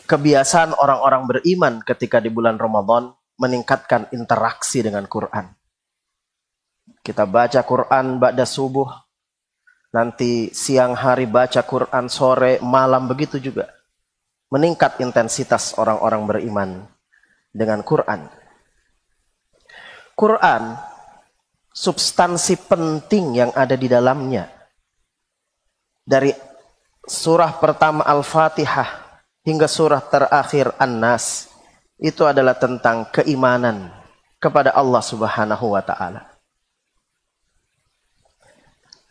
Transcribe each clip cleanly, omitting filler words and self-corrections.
kebiasaan orang-orang beriman ketika di bulan Ramadan meningkatkan interaksi dengan Quran. Kita baca Quran ba'da subuh, nanti siang hari baca Quran, sore, malam, begitu juga. Meningkat intensitas orang-orang beriman dengan Quran. Quran, substansi penting yang ada di dalamnya. Dari surah pertama Al-Fatihah hingga surah terakhir An-Nas, itu adalah tentang keimanan kepada Allah Subhanahu wa Ta'ala.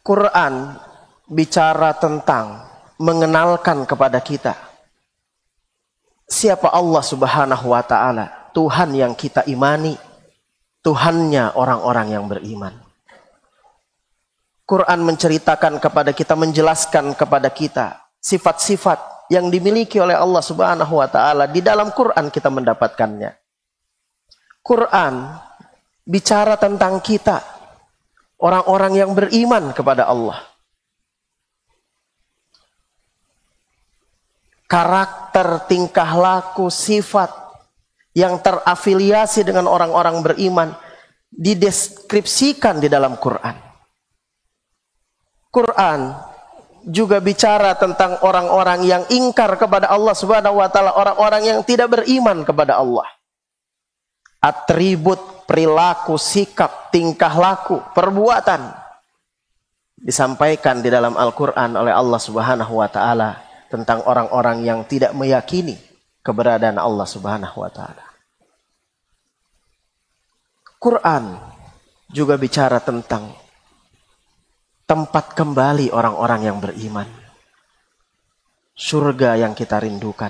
Quran bicara tentang mengenalkan kepada kita siapa Allah Subhanahu wa Ta'ala, Tuhan yang kita imani, Tuhannya orang-orang yang beriman. Quran menceritakan kepada kita, menjelaskan kepada kita sifat-sifat yang dimiliki oleh Allah Subhanahu wa Ta'ala. Di dalam Quran kita mendapatkannya. Quran bicara tentang kita, orang-orang yang beriman kepada Allah. Karakter, tingkah laku, sifat yang terafiliasi dengan orang-orang beriman dideskripsikan di dalam Quran. Quran juga bicara tentang orang-orang yang ingkar kepada Allah Subhanahu wa Ta'ala, orang-orang yang tidak beriman kepada Allah. Atribut, perilaku, sikap, tingkah laku, perbuatan disampaikan di dalam Al-Quran oleh Allah Subhanahu wa Ta'ala tentang orang-orang yang tidak meyakini keberadaan Allah Subhanahu wa Ta'ala. Quran juga bicara tentang tempat kembali orang-orang yang beriman. Surga yang kita rindukan.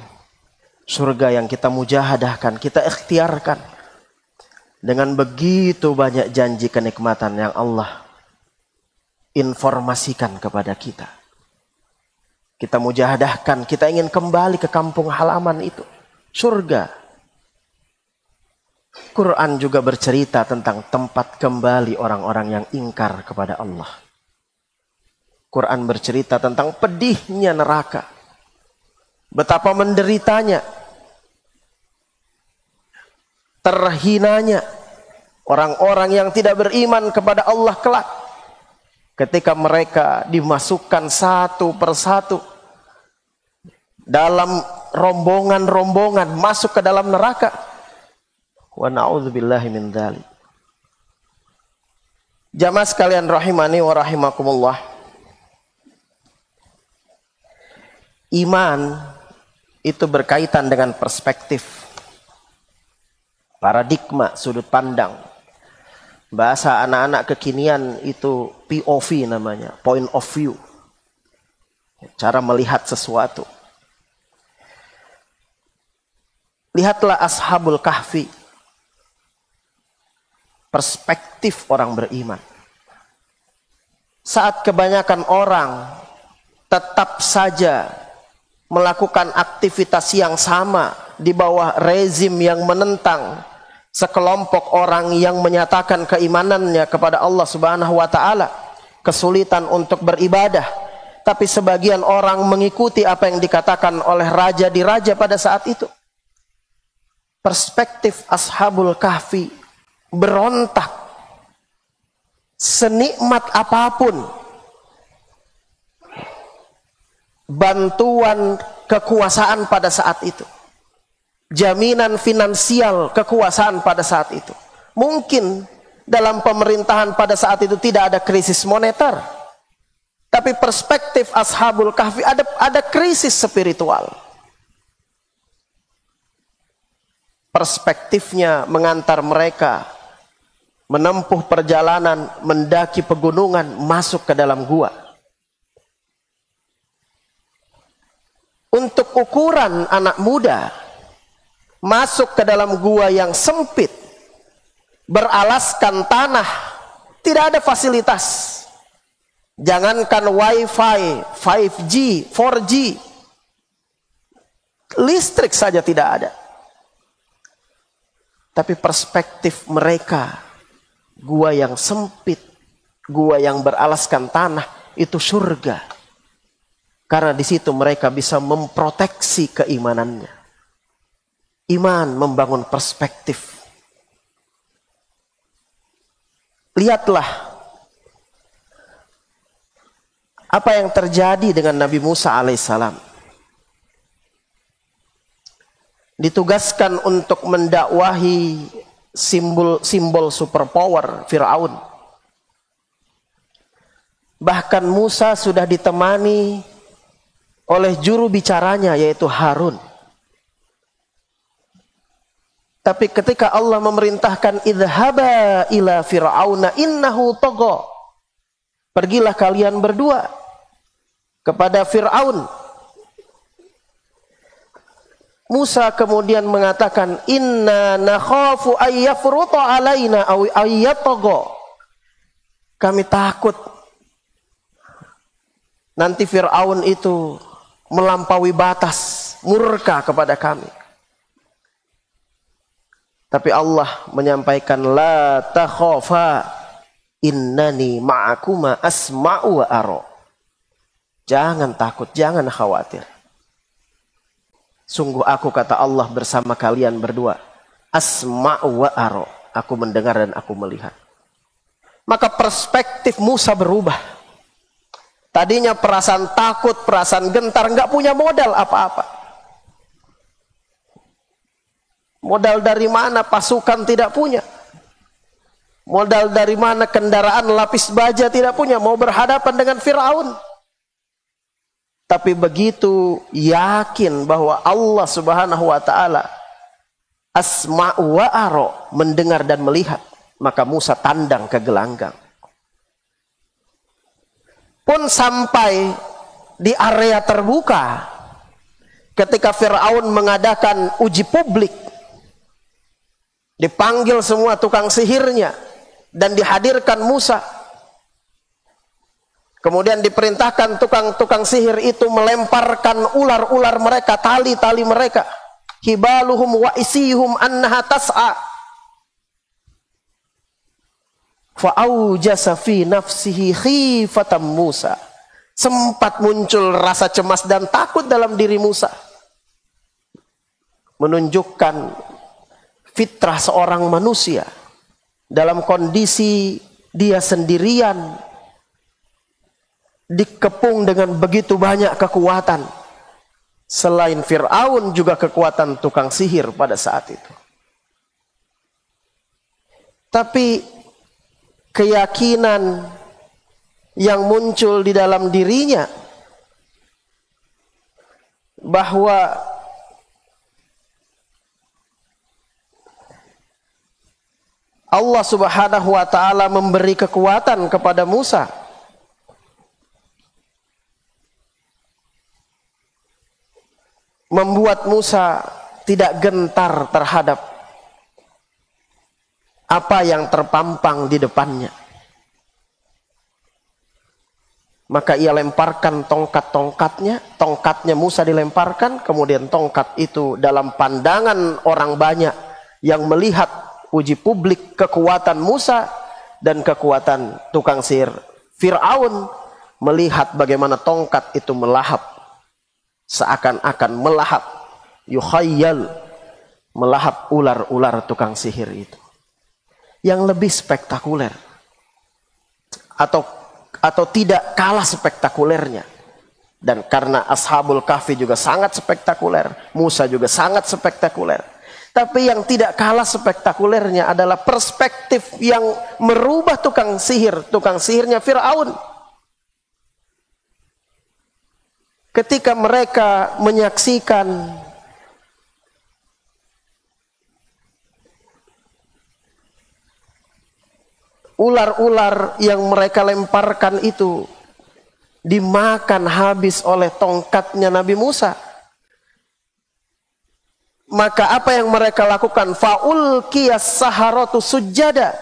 Surga yang kita mujahadahkan, kita ikhtiarkan. Dengan begitu banyak janji kenikmatan yang Allah informasikan kepada kita. Kita mujahadahkan, kita ingin kembali ke kampung halaman itu. Surga. Quran juga bercerita tentang tempat kembali orang-orang yang ingkar kepada Allah. Quran bercerita tentang pedihnya neraka. Betapa menderitanya, terhinanya orang-orang yang tidak beriman kepada Allah kelak. Ketika mereka dimasukkan satu persatu dalam rombongan-rombongan masuk ke dalam neraka. Wa na'udzubillahi min dzalik. Jamaah sekalian rahimani wa rahimakumullah. Iman itu berkaitan dengan perspektif, paradigma, sudut pandang. Bahasa anak-anak kekinian itu POV namanya, point of view. Cara melihat sesuatu. Lihatlah Ashabul Kahfi. Perspektif orang beriman. Saat kebanyakan orang tetap saja melakukan aktivitas yang sama di bawah rezim yang menentang, sekelompok orang yang menyatakan keimanannya kepada Allah Subhanahu wa Ta'ala, kesulitan untuk beribadah, tapi sebagian orang mengikuti apa yang dikatakan oleh raja di raja pada saat itu. Perspektif Ashabul Kahfi berontak. Senikmat apapun bantuan kekuasaan pada saat itu, jaminan finansial kekuasaan pada saat itu, mungkin dalam pemerintahan pada saat itu tidak ada krisis moneter, tapi perspektif Ashabul Kahfi ada krisis spiritual. Perspektifnya mengantar mereka menempuh perjalanan, mendaki pegunungan, masuk ke dalam gua. Untuk ukuran anak muda, masuk ke dalam gua yang sempit, beralaskan tanah, tidak ada fasilitas. Jangankan wifi, 5G, 4G, listrik saja tidak ada. Tapi perspektif mereka, gua yang sempit, gua yang beralaskan tanah, itu surga. Karena di situ mereka bisa memproteksi keimanannya. Iman membangun perspektif. Lihatlah apa yang terjadi dengan Nabi Musa alaihissalam. Ditugaskan untuk mendakwahi simbol superpower Fir'aun. Bahkan Musa sudah ditemani oleh juru bicaranya yaitu Harun. Tapi ketika Allah memerintahkan idhaba ila fir'auna innahu tagha, pergilah kalian berdua kepada Fir'aun. Musa kemudian mengatakan inna nakhafu ayyafruta alaina aw ayyatagha. Kami takut nanti Fir'aun itu melampaui batas, murka kepada kami. Tapi Allah menyampaikan la takhafa innani ma'akuma asma'u wa ara. Jangan takut, jangan khawatir. Sungguh aku, kata Allah, bersama kalian berdua. Asma'u wa ara. Aku mendengar dan aku melihat. Maka perspektif Musa berubah. Tadinya perasaan takut, perasaan gentar, nggak punya modal apa-apa. Modal dari mana? Pasukan tidak punya. Modal dari mana? Kendaraan lapis baja tidak punya. Mau berhadapan dengan Fir'aun. Tapi begitu yakin bahwa Allah subhanahu wa ta'ala asma'u wa ara, mendengar dan melihat, maka Musa tandang ke gelanggang. Pun sampai di area terbuka, ketika Fir'aun mengadakan uji publik, dipanggil semua tukang sihirnya dan dihadirkan Musa. Kemudian diperintahkan tukang-tukang sihir itu melemparkan ular-ular mereka, tali-tali mereka. Hibaluhum wa isihum annaha tas'a. Fa'aujasa fi nafsihi khifatan Musa. Sempat muncul rasa cemas dan takut dalam diri Musa. Menunjukkan fitrah seorang manusia dalam kondisi dia sendirian, dikepung dengan begitu banyak kekuatan. Selain Fir'aun juga kekuatan tukang sihir pada saat itu. Tapi keyakinan yang muncul di dalam dirinya bahwa Allah subhanahu wa ta'ala memberi kekuatan kepada Musa, membuat Musa tidak gentar terhadap apa yang terpampang di depannya. Maka ia lemparkan tongkatnya Musa dilemparkan, kemudian tongkat itu dalam pandangan orang banyak yang melihat uji publik kekuatan Musa dan kekuatan tukang sihir Fir'aun, melihat bagaimana tongkat itu melahap, seakan-akan melahap, yukhayyal, melahap ular-ular tukang sihir itu. Yang lebih spektakuler atau tidak kalah spektakulernya, dan karena Ashabul Kahfi juga sangat spektakuler, Musa juga sangat spektakuler, tapi yang tidak kalah spektakulernya adalah perspektif yang merubah tukang sihirnya Fir'aun. Ketika mereka menyaksikan ular-ular yang mereka lemparkan itu dimakan habis oleh tongkatnya Nabi Musa, maka apa yang mereka lakukan? Fa'ulqiyas saharatu sujjada,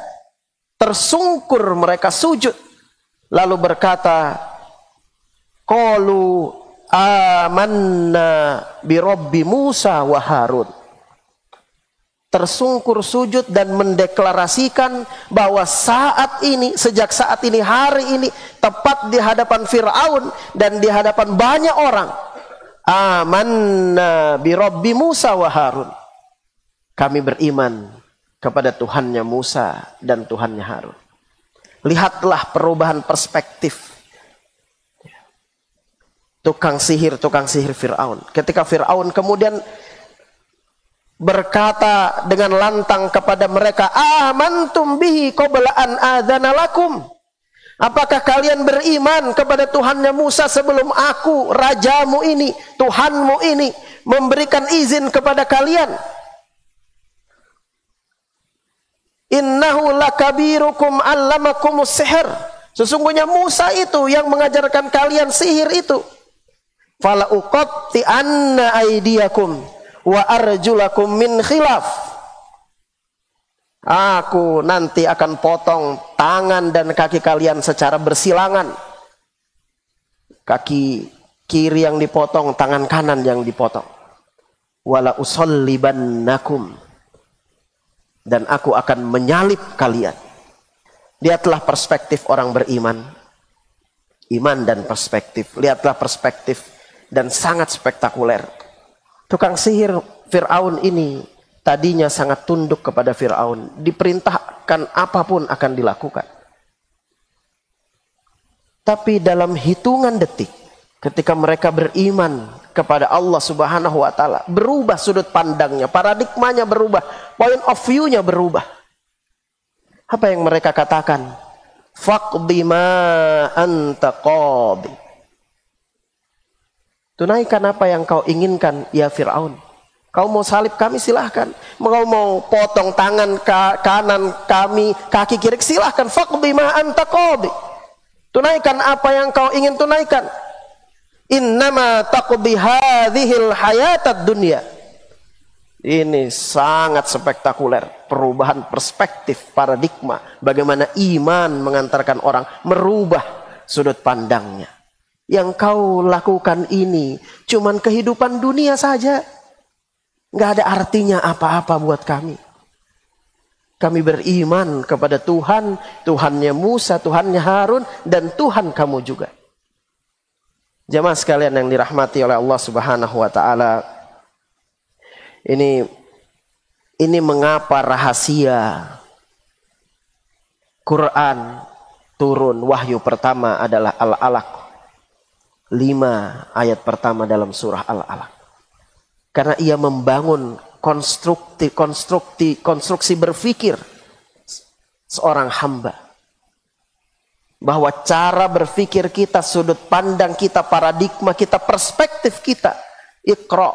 tersungkur mereka sujud, lalu berkata, qalu amanna bi Rabbi Musa wa Harun. Tersungkur sujud dan mendeklarasikan bahwa sejak saat ini, hari ini, tepat di hadapan Fir'aun dan di hadapan banyak orang, amanna bi Rabbi Musa wa Harun, Kami beriman kepada Tuhannya Musa dan Tuhannya Harun. Lihatlah perubahan perspektif tukang sihir Fir'aun. Ketika Fir'aun kemudian berkata dengan lantang kepada mereka, amantum bihi qabla an adzana lakum. Apakah kalian beriman kepada Tuhannya Musa sebelum aku, rajamu ini, Tuhanmu ini, memberikan izin kepada kalian? Innahu lakabirukum allamakumus sihr. Sesungguhnya Musa itu yang mengajarkan kalian sihir itu. Fala uqatti anna aydiyakum wa arjulakum min khilaf. Aku nanti akan potong tangan dan kaki kalian secara bersilangan. Kaki kiri yang dipotong, tangan kanan yang dipotong. Wala usallibannakum. Dan aku akan menyalib kalian. Lihatlah perspektif orang beriman. Iman dan perspektif. Lihatlah perspektif dan sangat spektakuler. Tukang sihir Fir'aun ini tadinya sangat tunduk kepada Fir'aun. Diperintahkan apapun akan dilakukan. Tapi dalam hitungan detik, ketika mereka beriman kepada Allah Subhanahu wa Ta'ala, berubah sudut pandangnya, paradigmanya berubah, point of view-nya berubah. Apa yang mereka katakan? Faqdi ma anta qadi. Tunaikan apa yang kau inginkan, ya Fir'aun. Kau mau salib kami, silahkan. Kau mau potong tangan kanan kami, kaki kiri, silahkan. Faqdi ma anta qadi. Tunaikan apa yang kau ingin tunaikan. Innama taqdi hadhil hayatad dunya. Ini sangat spektakuler. Perubahan perspektif, paradigma. Bagaimana iman mengantarkan orang merubah sudut pandangnya. Yang kau lakukan ini cuman kehidupan dunia saja. Nggak ada artinya apa-apa buat kami. Kami beriman kepada Tuhan, Tuhannya Musa, Tuhannya Harun, dan Tuhan kamu juga. Jamaah sekalian yang dirahmati oleh Allah Subhanahu wa Ta'ala. Ini mengapa rahasia Quran turun wahyu pertama adalah Al-Alaq. 5 ayat pertama dalam surah Al-Alaq. Karena ia membangun konstruksi berpikir seorang hamba. Bahwa cara berpikir kita, sudut pandang kita, paradigma kita, perspektif kita. Iqra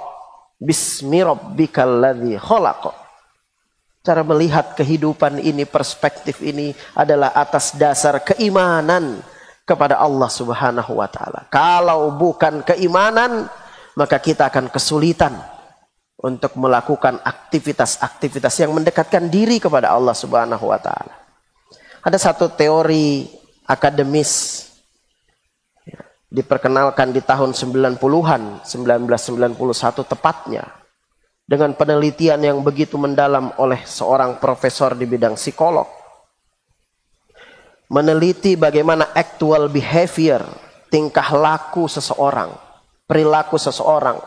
bismi rabbikal ladzi khalaq. Cara melihat kehidupan ini, perspektif ini adalah atas dasar keimanan kepada Allah Subhanahu wa Ta'ala. Kalau bukan keimanan, maka kita akan kesulitan untuk melakukan aktivitas-aktivitas yang mendekatkan diri kepada Allah Subhanahu wa Ta'ala. Ada satu teori akademis diperkenalkan di tahun 90-an, 1991 tepatnya, dengan penelitian yang begitu mendalam oleh seorang profesor di bidang psikolog, meneliti bagaimana actual behavior, tingkah laku seseorang, perilaku seseorang,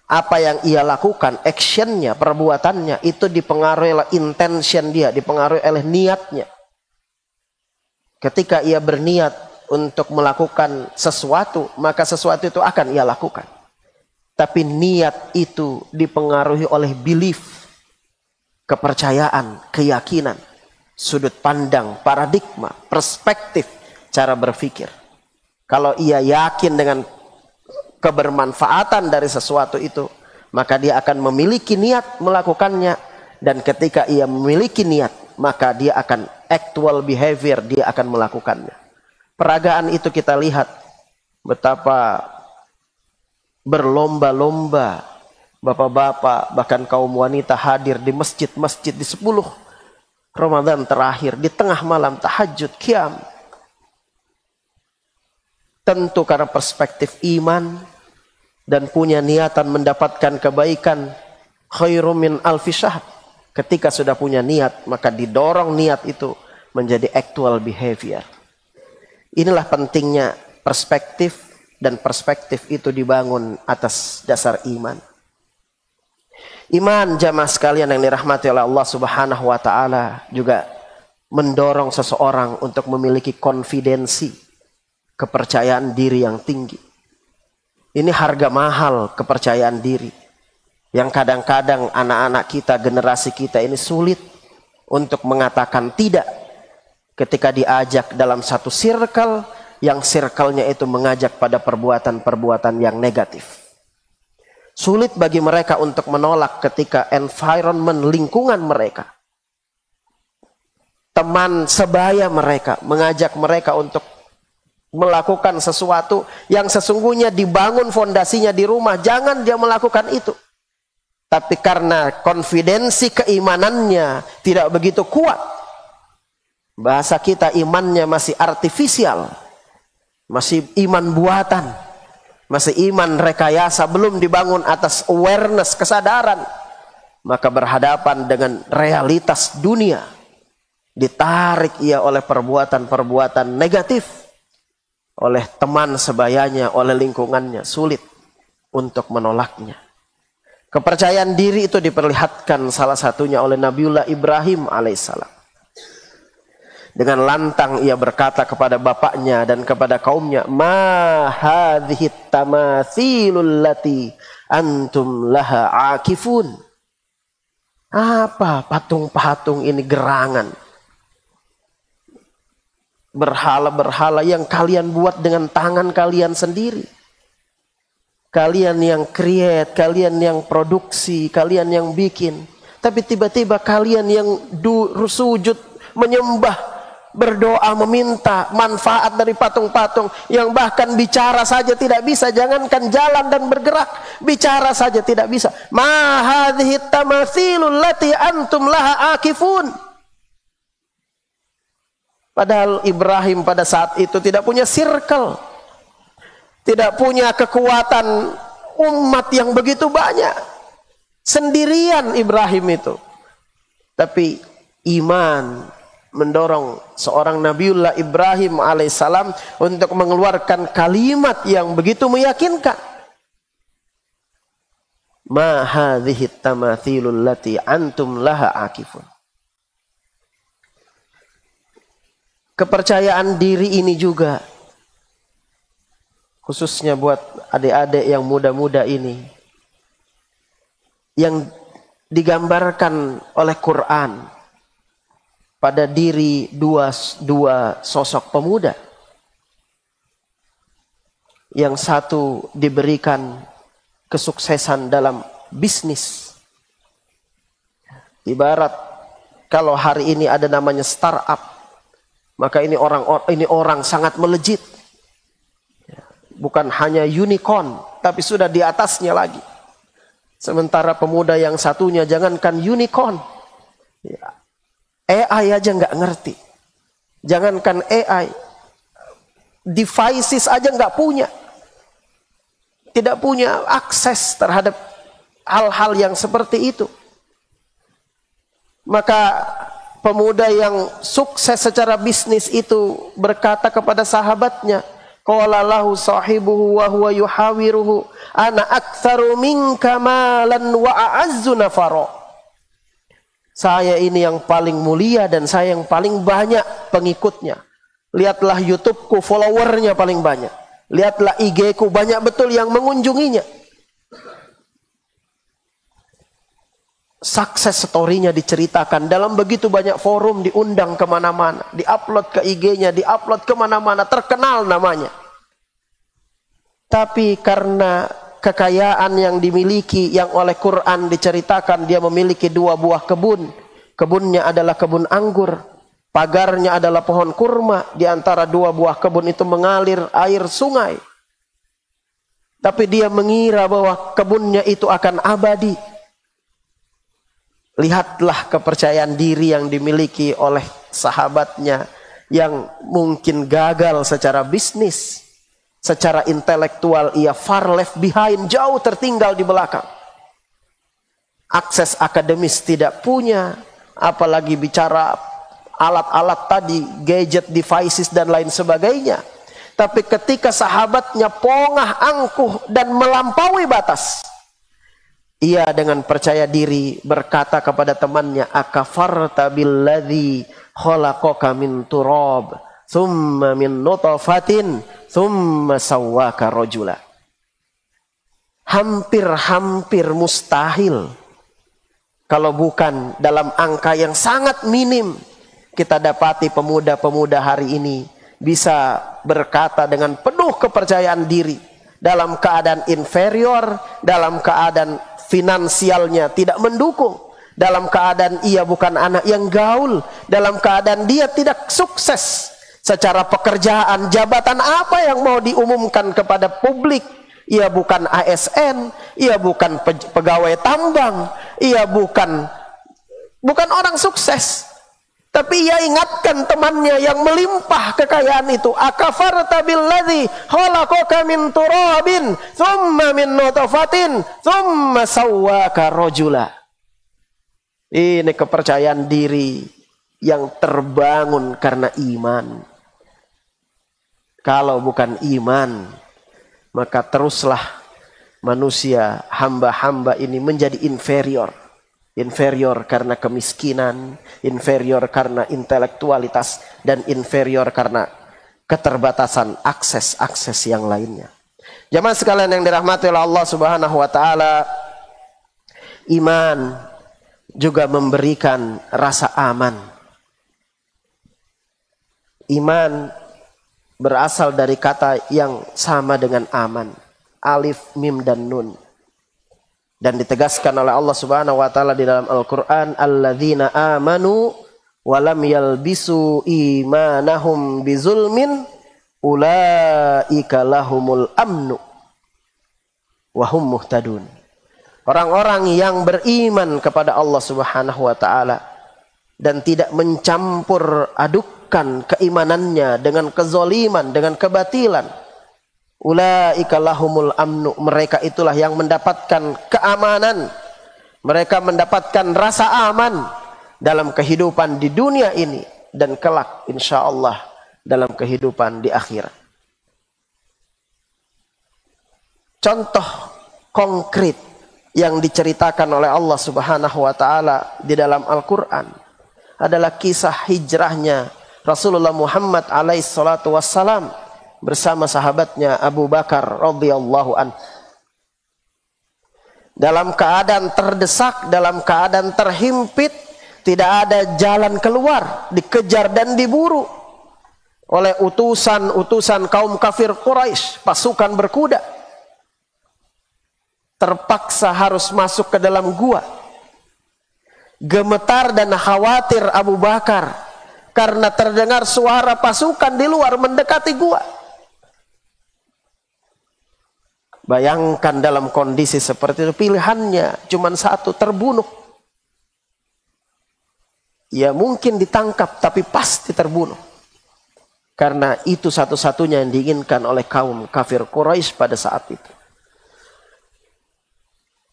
apa yang ia lakukan, actionnya, perbuatannya, itu dipengaruhi oleh intention dia, dipengaruhi oleh niatnya. Ketika ia berniat untuk melakukan sesuatu, maka sesuatu itu akan ia lakukan. Tapi niat itu dipengaruhi oleh belief, kepercayaan, keyakinan, sudut pandang, paradigma, perspektif, cara berpikir. Kalau ia yakin dengan kebermanfaatan dari sesuatu itu, maka dia akan memiliki niat melakukannya. Dan ketika ia memiliki niat, maka dia akan actual behavior, dia akan melakukannya. Peragaan itu kita lihat betapa berlomba-lomba bapak-bapak, bahkan kaum wanita hadir di masjid-masjid di 10 Ramadan terakhir, di tengah malam tahajud, qiyam. Tentu karena perspektif iman dan punya niatan mendapatkan kebaikan, khairum min alfi syahr. Ketika sudah punya niat, maka didorong niat itu menjadi actual behavior. Inilah pentingnya perspektif, dan perspektif itu dibangun atas dasar iman. Iman jamaah sekalian yang dirahmati oleh Allah Subhanahu wa taala juga mendorong seseorang untuk memiliki konfidensi, kepercayaan diri yang tinggi. Ini harga mahal kepercayaan diri yang kadang-kadang anak-anak kita, generasi kita ini sulit untuk mengatakan tidak ketika diajak dalam satu circle yang circle-nya itu mengajak pada perbuatan-perbuatan yang negatif. Sulit bagi mereka untuk menolak ketika environment lingkungan mereka, teman sebaya mereka mengajak mereka untuk melakukan sesuatu yang sesungguhnya dibangun fondasinya di rumah. Jangan dia melakukan itu. Tapi karena konfidensi keimanannya tidak begitu kuat, bahasa kita imannya masih artifisial, masih iman buatan, masih iman rekayasa, belum dibangun atas awareness, kesadaran, maka berhadapan dengan realitas dunia, ditarik ia oleh perbuatan-perbuatan negatif, oleh teman sebayanya, oleh lingkungannya, sulit untuk menolaknya. Kepercayaan diri itu diperlihatkan salah satunya oleh Nabiullah Ibrahim alaihissalam. Dengan lantang ia berkata kepada bapaknya dan kepada kaumnya, "Ma hadhihi tamathilul lati antum laha akifun." Apa patung-patung ini, gerangan, berhala-berhala yang kalian buat dengan tangan kalian sendiri. Kalian yang create, kalian yang produksi, kalian yang bikin. Tapi tiba-tiba kalian yang sujud, menyembah, berdoa, meminta manfaat dari patung-patung yang bahkan bicara saja tidak bisa, jangankan jalan dan bergerak, bicara saja tidak bisa. Ma hadhihi tamathilul lati antum laha akifun. Padahal Ibrahim pada saat itu tidak punya circle, tidak punya kekuatan umat yang begitu banyak. Sendirian Ibrahim itu. Tapi iman mendorong seorang Nabiullah Ibrahim alaihissalam untuk mengeluarkan kalimat yang begitu meyakinkan. Ma hadhihi tamathilul lati antum laha akifun. Kepercayaan diri ini juga khususnya buat adik-adik yang muda-muda ini, yang digambarkan oleh Quran pada diri dua sosok pemuda. Yang satu diberikan kesuksesan dalam bisnis. Ibarat kalau hari ini ada namanya startup, maka ini orang sangat melejit. Bukan hanya unicorn, tapi sudah di atasnya lagi. Sementara pemuda yang satunya jangankan unicorn, AI aja nggak ngerti. Jangankan AI, devices aja nggak punya. Tidak punya akses terhadap hal-hal yang seperti itu. Maka pemuda yang sukses secara bisnis itu berkata kepada sahabatnya, qala lahu sahibuhu wa huwa yuhawiruhu, ana aktsaru minka malan wa a'azzu nafara. Saya ini yang paling mulia dan saya yang paling banyak pengikutnya. Lihatlah YouTube-ku, followernya paling banyak. Lihatlah IG-ku, banyak betul yang mengunjunginya. Sukses story-nya diceritakan dalam begitu banyak forum, diundang kemana-mana, diupload ke IG-nya, diupload kemana-mana, terkenal namanya. Tapi karena kekayaan yang dimiliki, yang oleh Quran diceritakan, dia memiliki 2 buah kebun. Kebunnya adalah kebun anggur, pagarnya adalah pohon kurma. Di antara 2 buah kebun itu mengalir air sungai. Tapi dia mengira bahwa kebunnya itu akan abadi. Lihatlah kepercayaan diri yang dimiliki oleh sahabatnya yang mungkin gagal secara bisnis, secara intelektual ia far left behind, jauh tertinggal di belakang. Akses akademis tidak punya, apalagi bicara alat-alat tadi, gadget, devices dan lain sebagainya. Tapi ketika sahabatnya pongah, angkuh dan melampaui batas, Ia dengan percaya diri berkata kepada temannya, akafarta billadzi khalaqaka min turab thumma min nutfatin thumma sawwaka rajula. Hampir-hampir mustahil, kalau bukan dalam angka yang sangat minim, kita dapati pemuda-pemuda hari ini bisa berkata dengan penuh kepercayaan diri dalam keadaan inferior, dalam keadaan finansialnya tidak mendukung, dalam keadaan ia bukan anak yang gaul, dalam keadaan dia tidak sukses secara pekerjaan, jabatan apa yang mau diumumkan kepada publik. Ia bukan ASN, ia bukan pegawai tambang, ia bukan orang sukses. Tapi ia ingatkan temannya yang melimpah kekayaan itu, akafarta billadzi khalaqaka min turabin thumma min nutfatin thumma sawwaka rajula. Ini kepercayaan diri yang terbangun karena iman. Kalau bukan iman, maka teruslah manusia, hamba-hamba ini menjadi inferior. Inferior karena kemiskinan, inferior karena intelektualitas, dan inferior karena keterbatasan akses-akses yang lainnya. Jamaah sekalian yang dirahmati oleh Allah Subhanahu wa taala, iman juga memberikan rasa aman. Iman berasal dari kata yang sama dengan aman, alif, mim, dan nun. Dan ditegaskan oleh Allah Subhanahu wa taala di dalam Al-Qur'an, alladzina amanu wa lam yalbisu imanahum bizulmin ulaika lahumul amnu wa hum muhtadun. Orang-orang yang beriman kepada Allah Subhanahu wa taala dan tidak mencampur adukkan keimanannya dengan kezoliman, dengan kebatilan, ulaika lahumul amnu, mereka itulah yang mendapatkan keamanan. Mereka mendapatkan rasa aman dalam kehidupan di dunia ini dan kelak insyaallah dalam kehidupan di akhirat. Contoh konkret yang diceritakan oleh Allah Subhanahu wa taala di dalam Al-Qur'an adalah kisah hijrahnya Rasulullah Muhammad alaihi salatu wassalam bersama sahabatnya Abu Bakar radhiyallahu anhu. Dalam keadaan terdesak, dalam keadaan terhimpit, tidak ada jalan keluar, dikejar dan diburu oleh utusan-utusan kaum kafir Quraisy, pasukan berkuda. Terpaksa harus masuk ke dalam gua. Gemetar dan khawatir Abu Bakar karena terdengar suara pasukan di luar mendekati gua. Bayangkan dalam kondisi seperti itu, pilihannya cuma satu, terbunuh. Ya mungkin ditangkap, tapi pasti terbunuh. Karena itu satu-satunya yang diinginkan oleh kaum kafir Quraisy pada saat itu.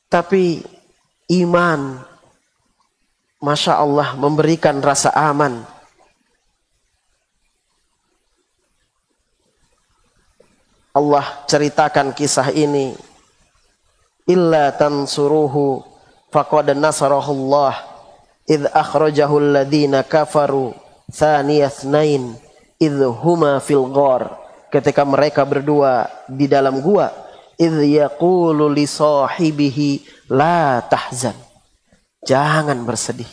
Tapi iman, Masya Allah, memberikan rasa aman. Allah ceritakan kisah ini, illa tansuruhu faqad nasarahullah idh akhrajahu alladhina kafaru thaniyasnain idh huma fil ghar, ketika mereka berdua di dalam gua, idh yaqulu li sahibihi la tahzan, jangan bersedih,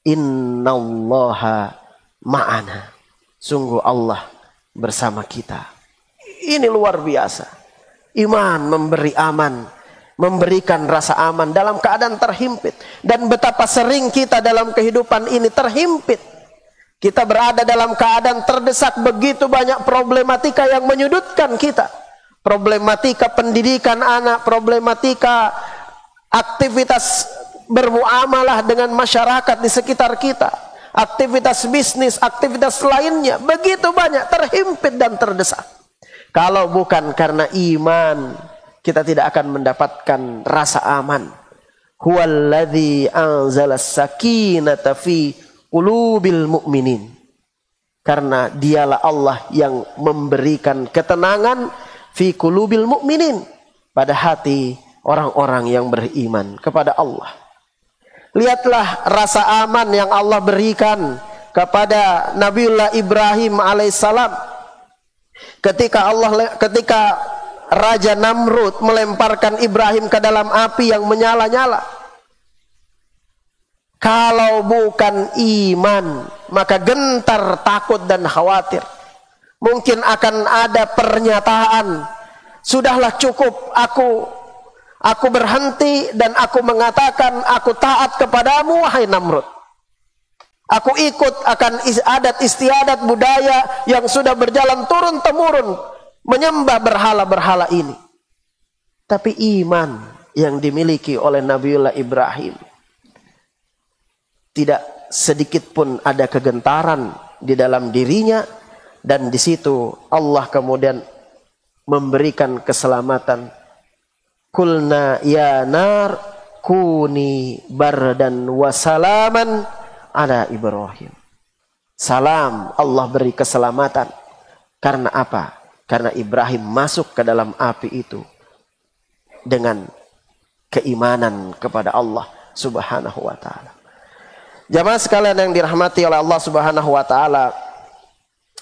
innallaha ma'ana, sungguh Allah bersama kita. Ini luar biasa. Iman memberi aman, memberikan rasa aman dalam keadaan terhimpit. Dan betapa sering kita dalam kehidupan ini terhimpit. Kita berada dalam keadaan terdesak, begitu banyak problematika yang menyudutkan kita. Problematika pendidikan anak, problematika aktivitas bermuamalah dengan masyarakat di sekitar kita, aktivitas bisnis, aktivitas lainnya, begitu banyak, terhimpit dan terdesak. Kalau bukan karena iman, kita tidak akan mendapatkan rasa aman. Huwallazi anzalas sakinata fi qulubil mu'minin. Karena dialah Allah yang memberikan ketenangan fi qulubil mu'minin, pada hati orang-orang yang beriman kepada Allah. Lihatlah rasa aman yang Allah berikan kepada Nabiullah Ibrahim alaihissalam ketika Raja Namrud melemparkan Ibrahim ke dalam api yang menyala-nyala. Kalau bukan iman, maka gentar, takut dan khawatir. Mungkin akan ada pernyataan, sudahlah cukup, aku berhenti dan aku mengatakan aku taat kepadamu wahai Namrud. Aku ikut akan adat istiadat budaya yang sudah berjalan turun-temurun menyembah berhala-berhala ini. Tapi iman yang dimiliki oleh Nabiullah Ibrahim, tidak sedikit pun ada kegentaran di dalam dirinya, dan di situ Allah kemudian memberikan keselamatan. Kulna ya nar kuni bardan wa salaman ala Ibrahim. Salam, Allah beri keselamatan. Karena apa? Karena Ibrahim masuk ke dalam api itu dengan keimanan kepada Allah Subhanahu wa taala. Jamaah sekalian yang dirahmati oleh Allah Subhanahu wa taala,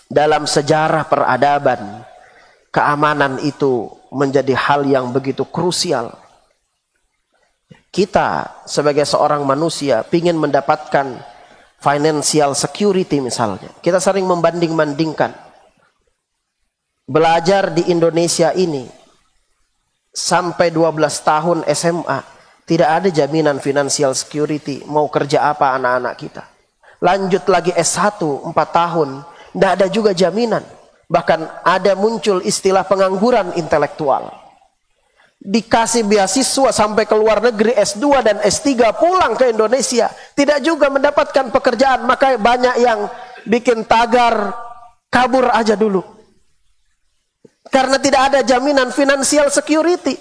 dalam sejarah peradaban, keamanan itu menjadi hal yang begitu krusial. Kita sebagai seorang manusia ingin mendapatkan financial security misalnya. Kita sering membanding-bandingkan. Belajar di Indonesia ini sampai 12 tahun SMA, tidak ada jaminan financial security. Mau kerja apa anak-anak kita? Lanjut lagi S1 4 tahun, tidak ada juga jaminan. Bahkan ada muncul istilah pengangguran intelektual. Dikasih beasiswa sampai ke luar negeri S2 dan S3, pulang ke Indonesia tidak juga mendapatkan pekerjaan. Maka banyak yang bikin tagar kabur aja dulu, karena tidak ada jaminan financial security.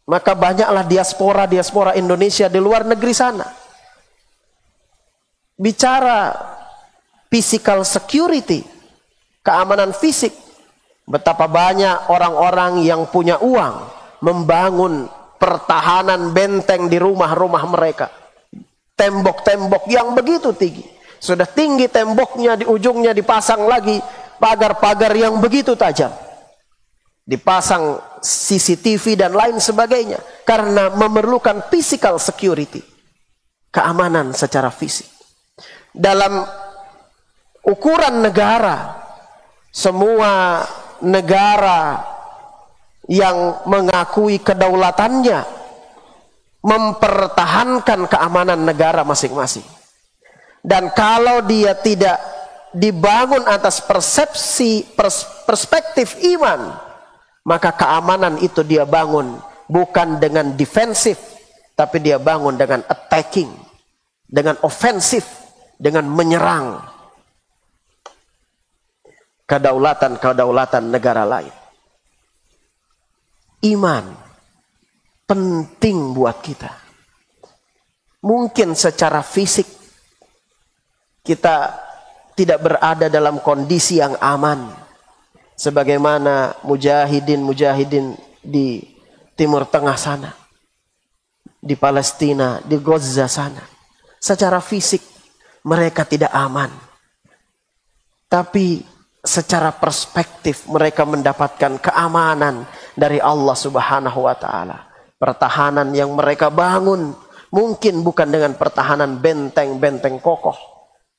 Maka banyaklah diaspora Indonesia di luar negeri sana. Bicara physical security, keamanan fisik, betapa banyak orang-orang yang punya uang membangun pertahanan benteng di rumah-rumah mereka. Tembok-tembok yang begitu tinggi. Sudah tinggi temboknya, di ujungnya dipasang lagi pagar-pagar yang begitu tajam. Dipasang CCTV dan lain sebagainya. Karena memerlukan physical security, keamanan secara fisik. Dalam ukuran negara, semua negara yang mengakui kedaulatannya mempertahankan keamanan negara masing-masing. Dan kalau dia tidak dibangun atas perspektif iman, maka keamanan itu dia bangun bukan dengan defensif, tapi dia bangun dengan attacking, dengan ofensif, dengan menyerang kedaulatan negara lain. Iman penting buat kita. Mungkin secara fisik kita tidak berada dalam kondisi yang aman, sebagaimana mujahidin di Timur Tengah sana, di Palestina, di Gaza sana. Secara fisik mereka tidak aman, tapi secara perspektif mereka mendapatkan keamanan dari Allah Subhanahu wa taala. Pertahanan yang mereka bangun mungkin bukan dengan pertahanan benteng-benteng kokoh,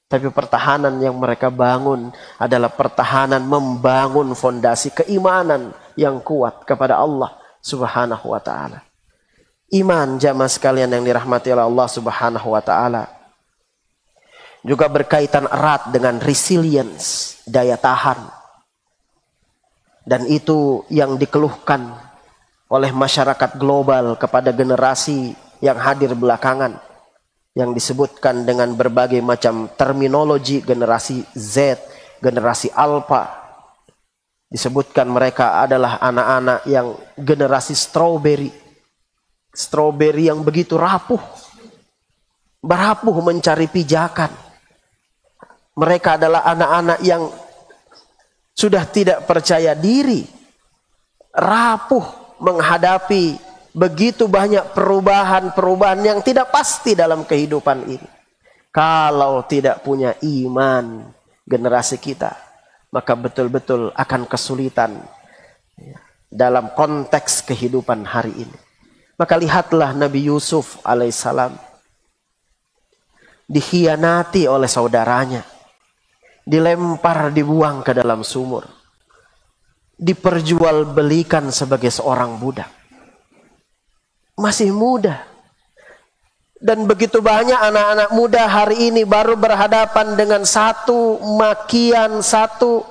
tapi pertahanan yang mereka bangun adalah pertahanan membangun fondasi keimanan yang kuat kepada Allah Subhanahu wa taala. Iman, jamaah sekalian yang dirahmati oleh Allah Subhanahu wa taala, juga berkaitan erat dengan resilience, daya tahan. Dan itu yang dikeluhkan oleh masyarakat global kepada generasi yang hadir belakangan, yang disebutkan dengan berbagai macam terminologi, generasi Z, generasi Alpha. Disebutkan mereka adalah anak-anak yang generasi strawberry. Strawberry yang begitu rapuh mencari pijakan. Mereka adalah anak-anak yang sudah tidak percaya diri, rapuh, menghadapi begitu banyak perubahan-perubahan yang tidak pasti dalam kehidupan ini. Kalau tidak punya iman generasi kita, maka betul-betul akan kesulitan dalam konteks kehidupan hari ini. Maka lihatlah Nabi Yusuf alaihissalam dikhianati oleh saudaranya, dilempar, dibuang ke dalam sumur, diperjualbelikan sebagai seorang budak. Masih muda. Dan begitu banyak anak-anak muda hari ini baru berhadapan dengan satu makian, satu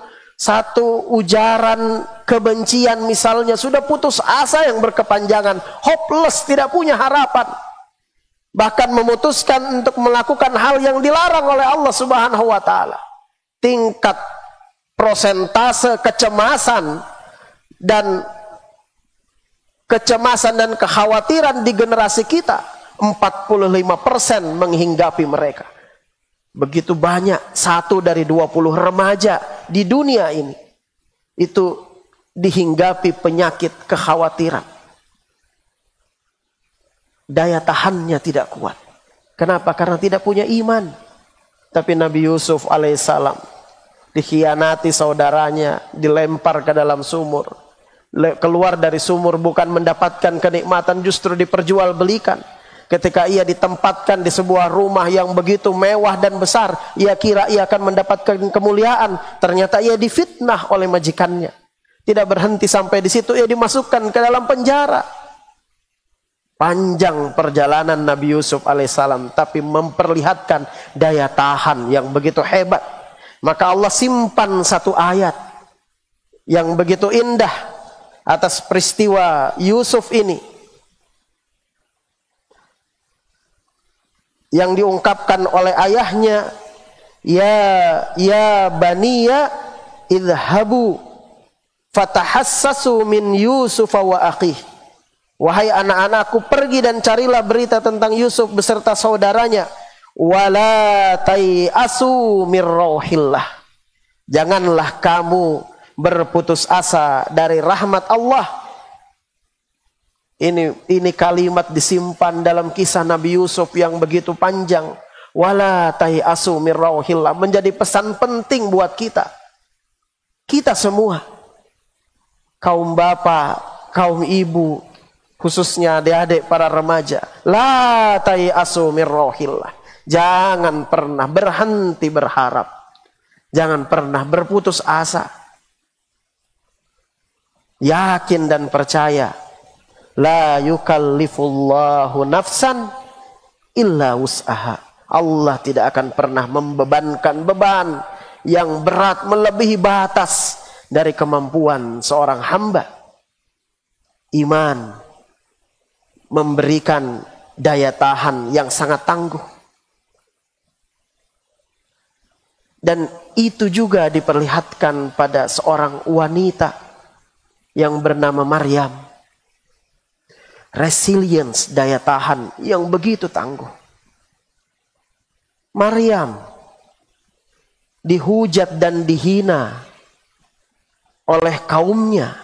ujaran kebencian misalnya, sudah putus asa yang berkepanjangan, hopeless, tidak punya harapan. Bahkan memutuskan untuk melakukan hal yang dilarang oleh Allah Subhanahu wa taala. Tingkat prosentase kecemasan dan kekhawatiran di generasi kita 45% menghinggapi mereka. Begitu banyak, 1 dari 20 remaja di dunia ini itu dihinggapi penyakit kekhawatiran. Daya tahannya tidak kuat. Kenapa? Karena tidak punya iman. Tapi Nabi Yusuf alaihissalam dikhianati saudaranya, dilempar ke dalam sumur. Keluar dari sumur bukan mendapatkan kenikmatan, justru diperjualbelikan. Ketika ia ditempatkan di sebuah rumah yang begitu mewah dan besar, ia kira ia akan mendapatkan kemuliaan. Ternyata ia difitnah oleh majikannya. Tidak berhenti sampai di situ, ia dimasukkan ke dalam penjara. Panjang perjalanan Nabi Yusuf alaihissalam, tapi memperlihatkan daya tahan yang begitu hebat. Maka Allah simpan satu ayat yang begitu indah atas peristiwa Yusuf ini, yang diungkapkan oleh ayahnya, ya baniya idhabu fatahassasu min Yusuf wa akhih. Wahai anak-anakku, pergi dan carilah berita tentang Yusuf beserta saudaranya. Wala tayasu mir rauhillah. Janganlah kamu berputus asa dari rahmat Allah. Ini kalimat disimpan dalam kisah Nabi Yusuf yang begitu panjang. Wala tayasu mir rauhillah, menjadi pesan penting buat kita. Kita semua, kaum bapak, kaum ibu, khususnya adik-adik para remaja, la tayasu mir rauhillah. Jangan pernah berhenti berharap. Jangan pernah berputus asa. Yakin dan percaya, la yukallifullahu nafsan illa wus'aha. Allah tidak akan pernah membebankan beban yang berat melebihi batas dari kemampuan seorang hamba. Iman memberikan daya tahan yang sangat tangguh. Dan itu juga diperlihatkan pada seorang wanita yang bernama Maryam. Resilience, daya tahan yang begitu tangguh. Maryam dihujat dan dihina oleh kaumnya.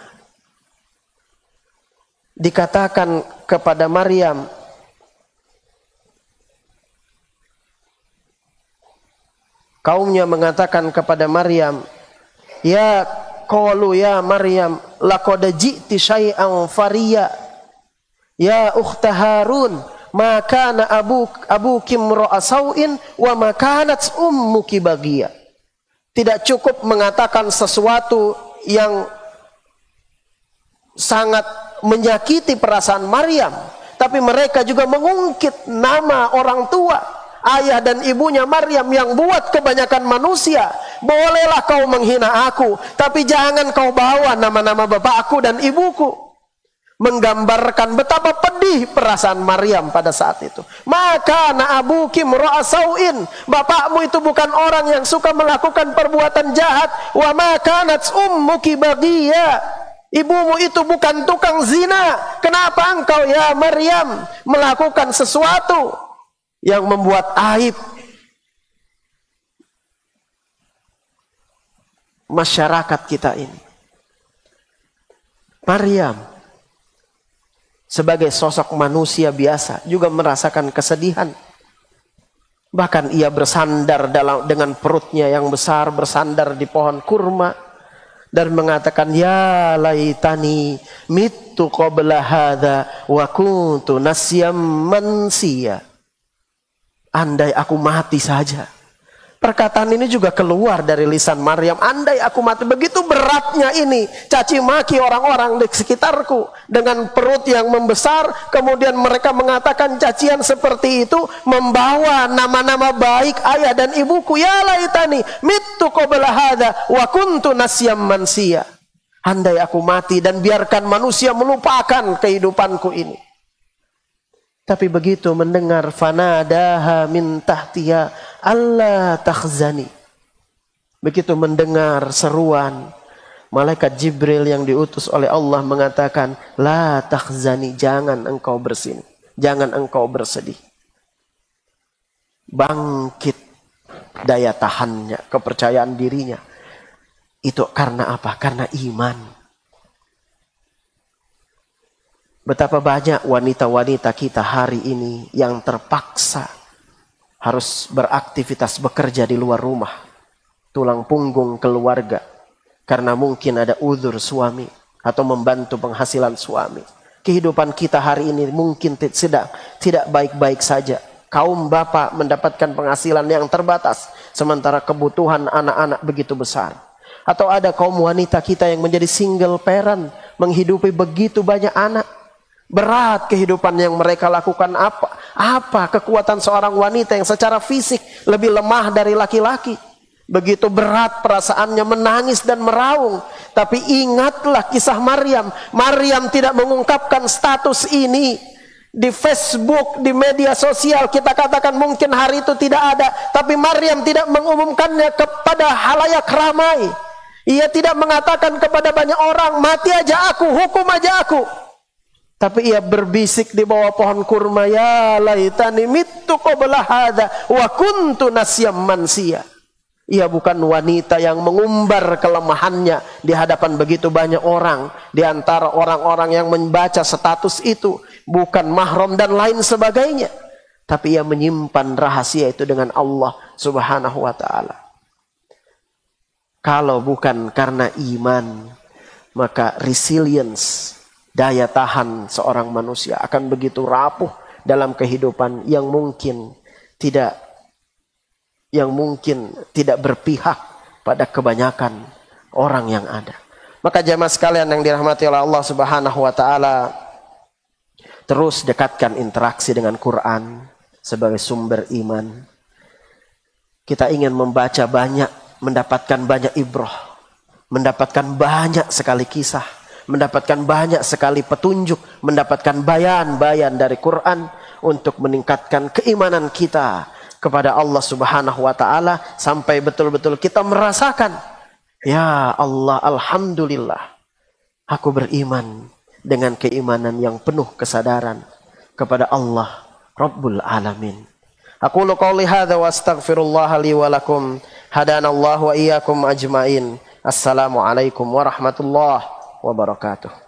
Dikatakan kepada Maryam, kaumnya mengatakan kepada Maryam, ya qalu ya Maryam laqad ji'ti syai'an fariya ya ukhta Harun ma kana abuki imra'a sau'in wa ma kanat ummuki baghiya. Tidak cukup mengatakan sesuatu yang sangat menyakiti perasaan Maryam, tapi mereka juga mengungkit nama orang tua, ayah dan ibunya Maryam yang buat kebanyakan manusia. Bolehlah kau menghina aku, tapi jangan kau bawa nama-nama bapakku dan ibuku. Menggambarkan betapa pedih perasaan Maryam pada saat itu. Maka na abuki imra'a sau'in, bapakmu itu bukan orang yang suka melakukan perbuatan jahat. Wa ma kanat ummuki baghiya, ibumu itu bukan tukang zina. Kenapa engkau ya Maryam melakukan sesuatu yang membuat aib masyarakat kita ini? Maryam sebagai sosok manusia biasa juga merasakan kesedihan. Bahkan ia bersandar dengan perutnya yang besar, bersandar di pohon kurma dan mengatakan, ya laitani mittu qabla hadza wa kuntu nasyam mansiya. Andai aku mati saja. Perkataan ini juga keluar dari lisan Maryam. Andai aku mati. Begitu beratnya ini. Caci maki orang-orang di sekitarku. Dengan perut yang membesar. Kemudian mereka mengatakan cacian seperti itu. Membawa nama-nama baik ayah dan ibuku. Ya laitani mittu qabla hadza wa kuntu nasyam mansiya. Andai aku mati dan biarkan manusia melupakan kehidupanku ini. Tapi begitu mendengar fanadaha min tahtiha alla takhzani. Begitu mendengar seruan malaikat Jibril yang diutus oleh Allah mengatakan, la takhzani, jangan engkau bersin, jangan engkau bersedih. Bangkit daya tahannya, kepercayaan dirinya. Itu karena apa? Karena iman. Betapa banyak wanita-wanita kita hari ini yang terpaksa harus beraktivitas bekerja di luar rumah. Tulang punggung keluarga. Karena mungkin ada uzur suami atau membantu penghasilan suami. Kehidupan kita hari ini mungkin tidak baik-baik saja. Kaum bapak mendapatkan penghasilan yang terbatas. Sementara kebutuhan anak-anak begitu besar. Atau ada kaum wanita kita yang menjadi single parent. Menghidupi begitu banyak anak. Berat kehidupan yang mereka lakukan. Apa kekuatan seorang wanita yang secara fisik lebih lemah dari laki-laki. Begitu berat perasaannya menangis dan meraung. Tapi ingatlah kisah Maryam. Maryam tidak mengungkapkan status ini di Facebook, di media sosial. Kita katakan mungkin hari itu tidak ada. Tapi Maryam tidak mengumumkannya kepada halayak ramai. Ia tidak mengatakan kepada banyak orang, mati aja aku, hukum aja aku. Tapi ia berbisik di bawah pohon kurma, ya laitani mittu qabla hadza wa kuntu nasyam mansiya. Ia bukan wanita yang mengumbar kelemahannya di hadapan begitu banyak orang. Di antara orang-orang yang membaca status itu, bukan mahram dan lain sebagainya. Tapi ia menyimpan rahasia itu dengan Allah Subhanahu wa ta'ala. Kalau bukan karena iman, maka resilience, daya tahan seorang manusia akan begitu rapuh dalam kehidupan yang mungkin tidak berpihak pada kebanyakan orang yang ada. Maka jemaah sekalian yang dirahmati oleh Allah Subhanahu wa taala, terus dekatkan interaksi dengan Quran sebagai sumber iman. Kita ingin membaca banyak, mendapatkan banyak ibrah, mendapatkan banyak sekali kisah, mendapatkan banyak sekali petunjuk, mendapatkan bayan-bayan dari Quran untuk meningkatkan keimanan kita kepada Allah Subhanahu wa taala sampai betul-betul kita merasakan, ya Allah, alhamdulillah, aku beriman dengan keimanan yang penuh kesadaran kepada Allah Rabbul Alamin. Aqulu qouli hadza wa astaghfirullah li wa lakum, hadanallahu wa iyyakum ajmain. Assalamualaikum warahmatullahi wabarakatuh.